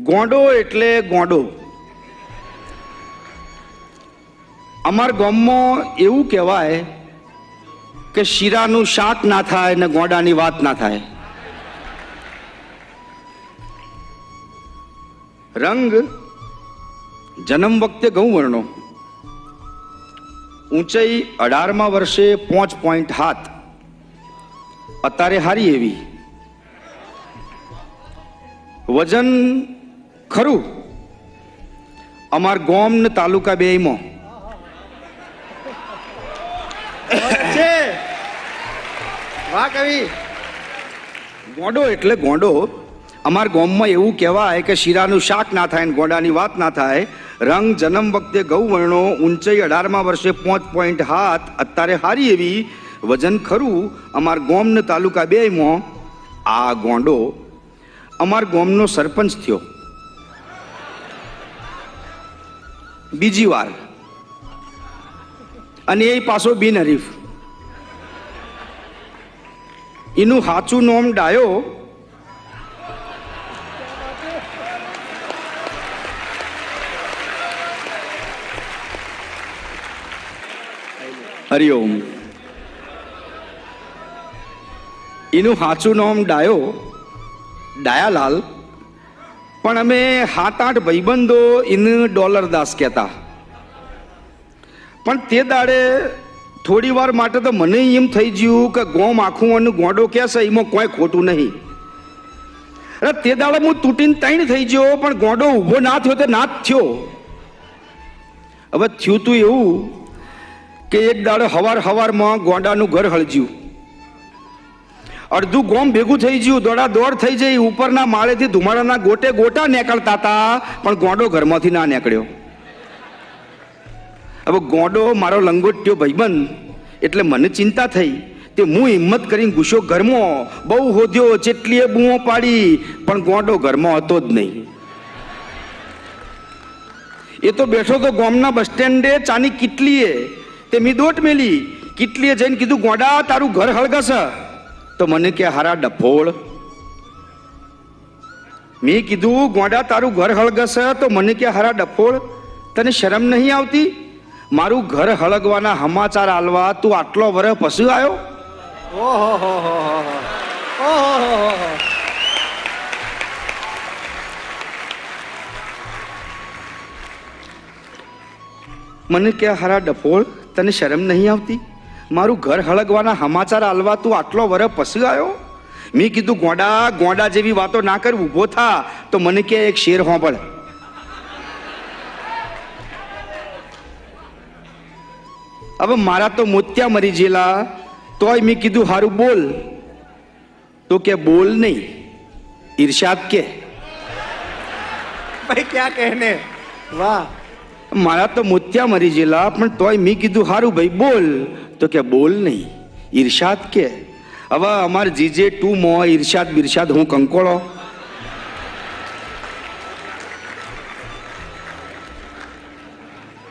ગોંડો એટલે ગોંડો. અમાર ગામમાં એવું કહેવાય કે શીરાનું શાક ના થાય ને ગોંડાની વાત ના થાય. રંગ જન્મ વખતે ઘઉં વર્ણો, ઊંચાઈ 18મા વર્ષે 5.7, અત્યારે હારી એવી. વજન ખરું અમાર ગામ ને તાલુકા બેયમાં. વાહ કવિ. ગોંડો એટલે ગોંડો. અમાર ગામમાં એવું કહેવાય કે શીરાનું શાક ના થાય ને ગોંડાની વાત ના થાય. રંગ જન્મ વખતે ઘઉં વર્ણો, ઊંચાઈ 18મા વર્ષે 5.7, અત્યારે હારી એવી. વજન ખરું અમાર ગામ ને તાલુકા બેયમાં. આ ગોંડો અમાર ગામનો સરપંચ થયો બીજી વાર, અને એ પાછો બિનહરીફ. એનું સાચું નામ ડાયો. હરિઓમ. એનું સાચું નામ ડાયો, ડાયાલાલ. પણ અમે 7-8 ભાઈબંધો એને ડોલરદાસ કહેતા. પણ તે દાડે થોડી વાર માટે તો મને એમ થઈ ગયું કે ગોમ આખું અને ગોંડો કહેશે એમાં કોઈ ખોટું નહીં. અરે તે દાડે હું તૂટીને તૈણ થઈ ગયો, પણ ગોંડો ઊભો ના થયો તો ના જ થયો. હવે થયું તું એવું કે એક દાડે હવારમાં ગોંડાનું ઘર હળજ્યું. અડધું ગોમ ભેગું થઈ ગયું, દોડાદોડ થઈ જઈ. ઉપરના માળેથી ધુમાડાના ગોટે ગોટા નીકળતા હતા, પણ ગોંડો ઘરમાંથી ના નીકળ્યો. હવે ગોંડો મારો લંગોટ્યો ભાઈબંધ એટલે મને ચિંતા થઈ. તે હું હિંમત કરીને ઘૂસ્યો ઘરમાં. બહુ હોદ્યો, ચેટલીએ બૂમો પાડી, પણ ગોંડો ઘરમાં હતો જ નહીં. એ તો બેઠો તો ગામના બસ સ્ટેન્ડે ચાની કીટલીએ. તે મી દોટ મેલી. કીટલીએ જઈને કીધું, ગોંડા તારું ઘર હળગશે. તો મને કે હારા ડફોળ. મેં કીધું, ગોંડા તારું ઘર હળગશે. તો મને કે હારા ડફોળ, તને શરમ નહીં આવતી? મારું ઘર હળગવાના સમાચાર આલવા તું આટલો વર્ષ પછી આવ્યો? મને કે હારા ડફોળ, તને શરમ નહીં આવતી? મારું ઘર હળગવાના સમાચાર આલવા તું આટલો વર્ષ પછી આવ્યો? મેં કીધું, ગોંડા ગોંડા જેવી વાતો ના કર, ઊભો થા. તો મને કે એક શેર હોંભળ. હવે મારા તો મોત્યા મરી ગયેલા, તોય મેં કીધું હારું બોલ. તો કે બોલ નહીં, ઈર્ષાદ કે. ભાઈ ક્યાં કહેને. વાહ. મારા તો મોત્યા મરી ગયેલા, પણ તોય મેં કીધું હારું ભાઈ બોલ. તો કે બોલ નહીં, ઈર્ષાદ કે. હવે અમાર જીજે 2 માં ઈર્ષાદ બિરશાદ હું કંકોળો.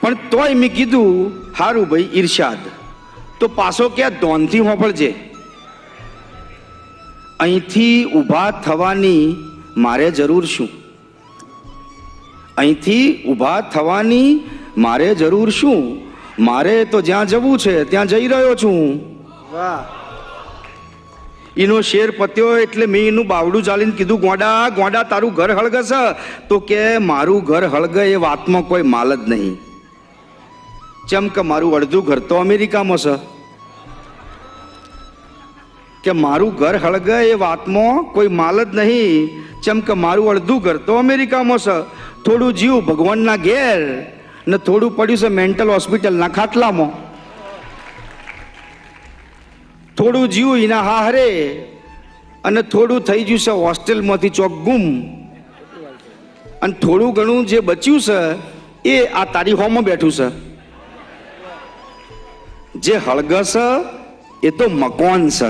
પણ તોય મેં કીધું હારું ભાઈ ઈર્ષાદ. તો પાછો ક્યાં ધોનથી હોંભળજે. અહીંથી ઊભા થવાની મારે જરૂર શું? અહીંથી ઊભા થવાની મારે જરૂર શું? મારે તો જ્યાં જવું છે ત્યાં જઈ રહ્યો છું. વાહ. એનો શેર પત્યો એટલે મેં એનું બાવડું ચાલીને કીધું, ગોંડા ગોંડા તારું ઘર હળગશે. તો કે મારું ઘર હળગે એ વાતમાં કોઈ માલ જ નહીં. જેમ કે મારું અડધું ઘર તો અમેરિકામાં છે. કે મારું ઘર હળગે એ વાતમાં કોઈ માલ જ નહીં. જેમ કે મારું અડધું ઘર તો અમેરિકામાં છે. થોડું જીવ ભગવાનના ઘેર ને થોડું પડ્યું છે મેન્ટલ હોસ્પિટલના ખાટલામાં. થોડું જીવ એના હારે, અને થોડું થઈ ગયું છે હોસ્ટેલમાંથી ચોક ગુમ. અને થોડું ઘણું જે બચ્યું છે એ આ તારી હોમાં બેઠું છે. જે હળગસ એ તો મકોન છે.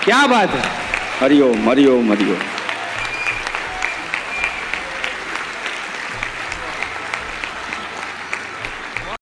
ક્યાં વાત. હરિઓમ હરિઓમ હરિઓમ.